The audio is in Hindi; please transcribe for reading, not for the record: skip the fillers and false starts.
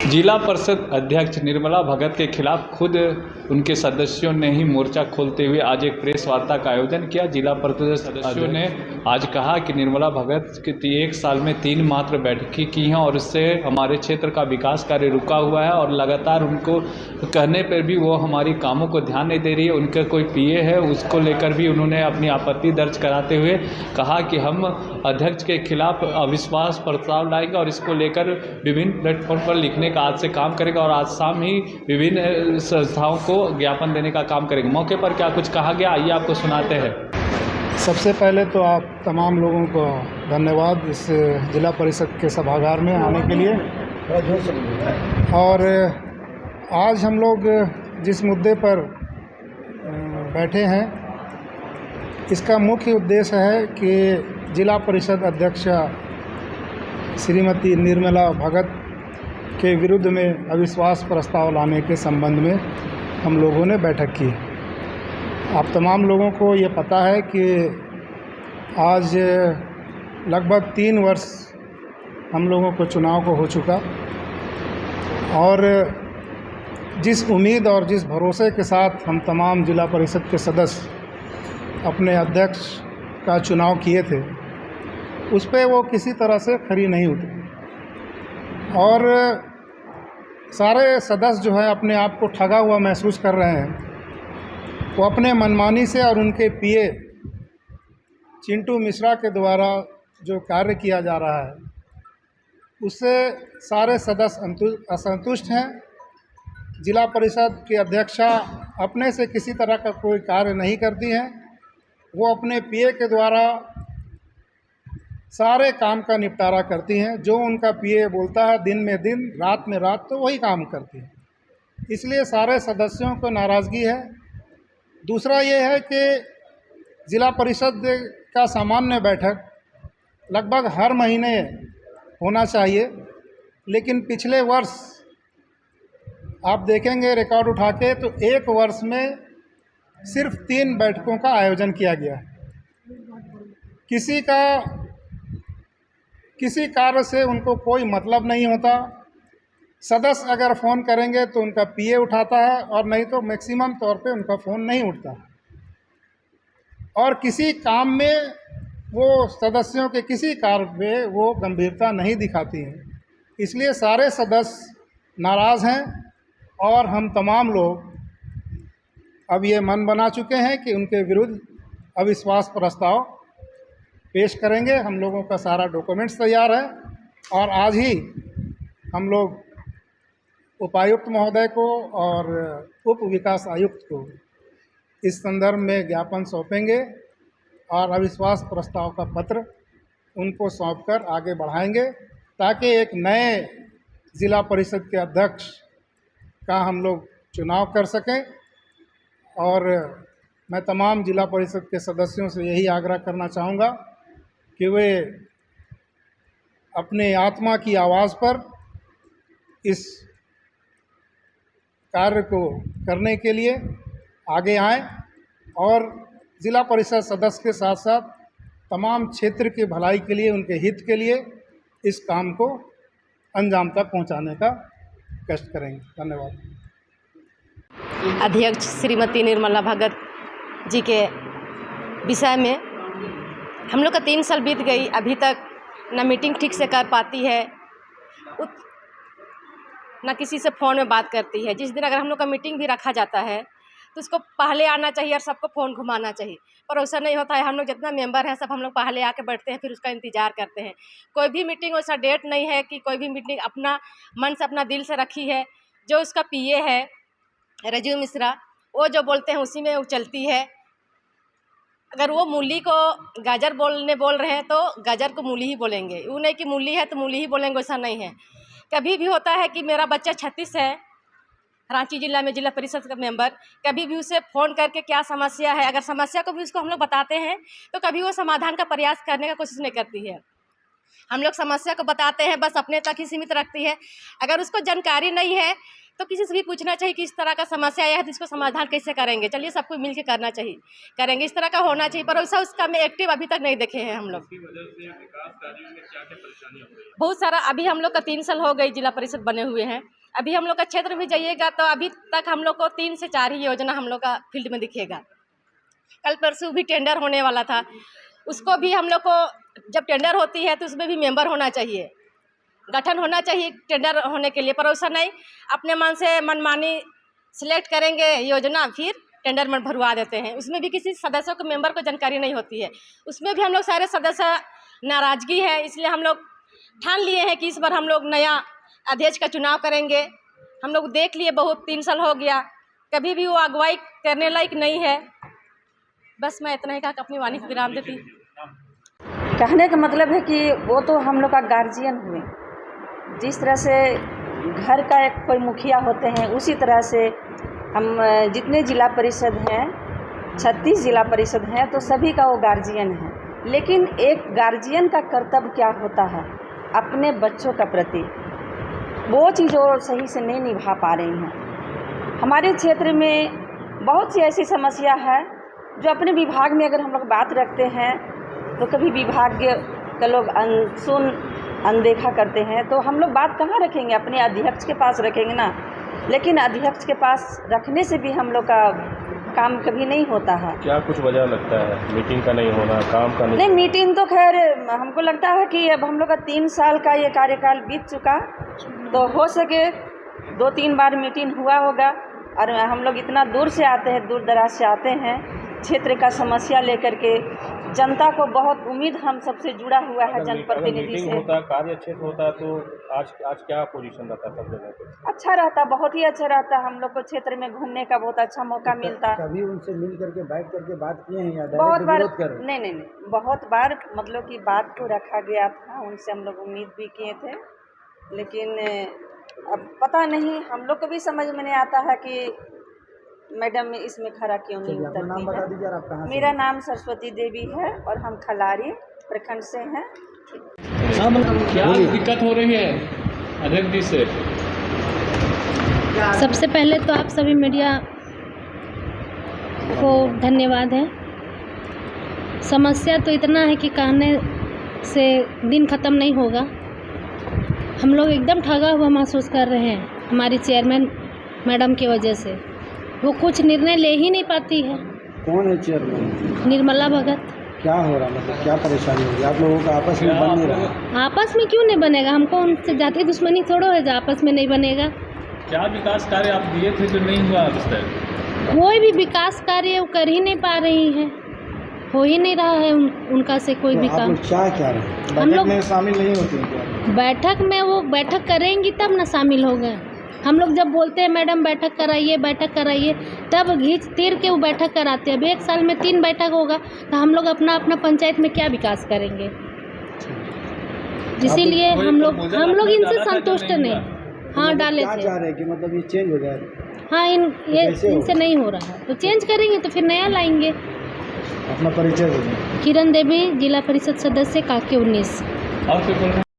जिला परिषद अध्यक्ष निर्मला भगत के खिलाफ खुद उनके सदस्यों ने ही मोर्चा खोलते हुए आज एक प्रेस वार्ता का आयोजन किया। जिला परिषद सदस्यों ने आज कहा कि निर्मला भगत की 1 साल में 3 मात्र बैठकें की हैं और इससे हमारे क्षेत्र का विकास कार्य रुका हुआ है और लगातार उनको कहने पर भी वो हमारी कामों को ध्यान नहीं दे रही है। उनका कोई पीए है, उसको लेकर भी उन्होंने अपनी आपत्ति दर्ज कराते हुए कहा कि हम अध्यक्ष के खिलाफ अविश्वास प्रस्ताव लाएंगे और इसको लेकर विभिन्न प्लेटफॉर्म पर लिखने का आज से काम करेगा और आज शाम ही विभिन्न संस्थाओं को ज्ञापन देने का काम करेंगे। मौके पर क्या कुछ कहा गया, आइए आपको सुनाते हैं। सबसे पहले तो आप तमाम लोगों को धन्यवाद इस जिला परिषद के सभागार में आने के लिए। और आज हम लोग जिस मुद्दे पर बैठे हैं, इसका मुख्य उद्देश्य है कि जिला परिषद अध्यक्ष श्रीमती निर्मला भगत के विरुद्ध में अविश्वास प्रस्ताव लाने के संबंध में हम लोगों ने बैठक की। आप तमाम लोगों को ये पता है कि आज लगभग 3 वर्ष हम लोगों को चुनाव को हो चुका और जिस उम्मीद और जिस भरोसे के साथ हम तमाम जिला परिषद के सदस्य अपने अध्यक्ष का चुनाव किए थे, उस पर वो किसी तरह से खरी नहीं उतरी और सारे सदस्य जो है अपने आप को ठगा हुआ महसूस कर रहे हैं। वो अपने मनमानी से और उनके पीए चिंटू मिश्रा के द्वारा जो कार्य किया जा रहा है, उससे सारे सदस्य असंतुष्ट हैं। जिला परिषद की अध्यक्षा अपने से किसी तरह का कोई कार्य नहीं करती हैं। वो अपने पीए के द्वारा सारे काम का निपटारा करती हैं। जो उनका पीए बोलता है दिन में दिन, रात में रात, तो वही काम करती हैं। इसलिए सारे सदस्यों को नाराज़गी है। दूसरा ये है कि जिला परिषद का सामान्य बैठक लगभग हर महीने होना चाहिए, लेकिन पिछले वर्ष आप देखेंगे रिकॉर्ड उठा के तो 1 वर्ष में सिर्फ 3 बैठकों का आयोजन किया गया। किसी कार्य से उनको कोई मतलब नहीं होता। सदस्य अगर फ़ोन करेंगे तो उनका पीए उठाता है और नहीं तो मैक्सिमम तौर पे उनका फ़ोन नहीं उठता और किसी काम में वो सदस्यों के किसी कार्य में वो गंभीरता नहीं दिखाती हैं। इसलिए सारे सदस्य नाराज़ हैं और हम तमाम लोग अब ये मन बना चुके हैं कि उनके विरुद्ध अविश्वास प्रस्ताव पेश करेंगे। हम लोगों का सारा डॉक्यूमेंट्स तैयार है और आज ही हम लोग उपायुक्त महोदय को और उप विकास आयुक्त को इस संदर्भ में ज्ञापन सौंपेंगे और अविश्वास प्रस्ताव का पत्र उनको सौंपकर आगे बढ़ाएंगे ताकि एक नए जिला परिषद के अध्यक्ष का हम लोग चुनाव कर सकें। और मैं तमाम जिला परिषद के सदस्यों से यही आग्रह करना चाहूँगा कि वे अपने आत्मा की आवाज़ पर इस कार्य को करने के लिए आगे आएं और ज़िला परिषद सदस्य के साथ साथ तमाम क्षेत्र की भलाई के लिए, उनके हित के लिए इस काम को अंजाम तक पहुंचाने का कष्ट करेंगे। धन्यवाद। अध्यक्ष श्रीमती निर्मला भगत जी के विषय में हम लोग का 3 साल बीत गई, अभी तक ना मीटिंग ठीक से कर पाती है, ना किसी से फ़ोन में बात करती है। जिस दिन अगर हम लोग का मीटिंग भी रखा जाता है तो उसको पहले आना चाहिए और सबको फ़ोन घुमाना चाहिए, पर वैसा नहीं होता है। हम लोग जितना मेंबर हैं सब हम लोग पहले आके बैठते हैं, फिर उसका इंतज़ार करते हैं। कोई भी मीटिंग वैसा डेट नहीं है कि कोई भी मीटिंग अपना मन से अपना दिल से रखी है। जो उसका पीए है रजू मिश्रा, वो जो बोलते हैं उसी में वो चलती है। अगर वो मूली को गाजर बोल रहे हैं तो गाजर को मूली ही बोलेंगे, वो नहीं कि मूली है तो मूली ही बोलेंगे, वैसा नहीं है। कभी भी होता है कि मेरा बच्चा 36 है, रांची जिला में जिला परिषद का मेंबर, कभी भी उसे फ़ोन करके क्या समस्या है, अगर समस्या को भी उसको हम लोग बताते हैं तो कभी वो समाधान का प्रयास करने का कोशिश नहीं करती है। हम लोग समस्या को बताते हैं, बस अपने तक ही सीमित रखती है। अगर उसको जानकारी नहीं है तो किसी से भी पूछना चाहिए कि इस तरह का समस्या आया है तो इसको समाधान कैसे करेंगे। चलिए सबको मिल के करना चाहिए, करेंगे, इस तरह का होना चाहिए, पर वैसा उसका में एक्टिव अभी तक नहीं देखे हैं हम लोग। बहुत सारा, अभी हम लोग का 3 साल हो गई जिला परिषद बने हुए हैं, अभी हम लोग का क्षेत्र में जाइएगा तो अभी तक हम लोग को 3 से 4 ही योजना हम लोग का फील्ड में दिखेगा। कल परसों भी टेंडर होने वाला था, उसको भी हम लोग को जब टेंडर होती है तो उसमें भी मेंबर होना चाहिए, गठन होना चाहिए टेंडर होने के लिए। पर वैसा नहीं, अपने मन से मनमानी सिलेक्ट करेंगे योजना, फिर टेंडर में भरवा देते हैं। उसमें भी किसी सदस्यों को मेंबर को जानकारी नहीं होती है। उसमें भी हम लोग सारे सदस्य नाराज़गी है, इसलिए हम लोग ठान लिए हैं कि इस बार हम लोग नया अध्यक्ष का चुनाव करेंगे। हम लोग देख लिए, बहुत 3 साल हो गया, कभी भी वो अगुवाई करने लायक नहीं है। बस मैं इतना ही कहा अपनी वाणी को विराम देती। कहने का मतलब है कि वो तो हम लोग का गार्जियन हुए, जिस तरह से घर का एक कोई मुखिया होते हैं, उसी तरह से हम जितने जिला परिषद हैं, 36 जिला परिषद हैं, तो सभी का वो गार्जियन है। लेकिन एक गार्जियन का कर्तव्य क्या होता है अपने बच्चों का प्रति, वो चीज़ वो सही से नहीं निभा पा रही हैं। हमारे क्षेत्र में बहुत सी ऐसी समस्या है जो अपने विभाग में अगर हम लोग बात रखते हैं तो कभी विभाग के लोग अनदेखा करते हैं, तो हम लोग बात कहाँ रखेंगे, अपने अध्यक्ष के पास रखेंगे ना। लेकिन अध्यक्ष के पास रखने से भी हम लोग का काम कभी नहीं होता है। क्या कुछ वजह लगता है मीटिंग का नहीं होना, काम का नहीं, मीटिंग तो खैर हमको लगता है कि अब हम लोग का 3 साल का ये कार्यकाल बीत चुका, तो हो सके 2-3 बार मीटिंग हुआ होगा। और हम लोग इतना दूर से आते हैं, दूर दराज से आते हैं, क्षेत्र का समस्या लेकर के। जनता को बहुत उम्मीद हम सबसे जुड़ा हुआ है, जनप्रतिनिधि से। होता कार्य क्षेत्र होता तो आज क्या पोजीशन रहता सब जगह पे? अच्छा रहता, बहुत ही अच्छा रहता। हम लोग को क्षेत्र में घूमने का बहुत अच्छा मौका मिलता। कभी उनसे मिल करके बैठ करके बात किए हैं या बहुत बार विरोध कर? नहीं, बहुत बार मतलब कि बात को रखा गया था, उनसे हम लोग उम्मीद भी किए थे। लेकिन अब पता नहीं, हम लोग को भी समझ में नहीं आता है कि मैडम इसमें खरा क्यों नहीं अपना नाम बता उतरती दीजिए और आप कहाँ है। से? मेरा नाम सरस्वती देवी है और हम खलारी प्रखंड से हैं। क्या दिक्कत हो रही है अध्यक्ष जी से? सबसे पहले तो आप सभी मीडिया को धन्यवाद है। समस्या तो इतना है कि कहने से दिन ख़त्म नहीं होगा। हम लोग एकदम ठगा हुआ महसूस कर रहे हैं हमारी चेयरमैन मैडम की वजह से। वो कुछ निर्णय ले ही नहीं पाती है। कौन है चेयरमैन? निर्मला भगत। क्या हो रहा, मतलब क्या परेशानी हो रही है? आप लोगों का आपस में बन नहीं रहा? आपस में क्यों नहीं बनेगा? हमको उनसे जाति दुश्मनी थोड़ा है जो आपस में नहीं बनेगा। क्या विकास कार्य आप दिए थे जो नहीं हुआ अब तक? कोई भी विकास कार्य वो कर ही नहीं पा रही हैं, हो ही नहीं रहा है उनका से कोई भी तो आप काम। लोग चाह क्या रहे हैं? हम बैठक लोग में शामिल नहीं होते हैं क्या? बैठक में वो बैठक करेंगी तब ना शामिल हो गए। हम लोग जब बोलते हैं मैडम बैठक कराइए, तब घींच तीर के वो बैठक कराते हैं। अब 1 साल में 3 बैठक होगा तो हम लोग अपना पंचायत में क्या विकास करेंगे? इसीलिए हम लोग इनसे संतुष्ट नहीं। हाँ, डाले क्या थे। चाह रहे हैं कि मतलब ये चेंज हो जाए? हाँ, इनसे नहीं हो रहा है तो चेंज करेंगे, तो फिर नया लाएंगे। अपना परिचय दीजिए। किरण देवी, जिला परिषद सदस्य काकी 19। और क्या बोल रहे हैं?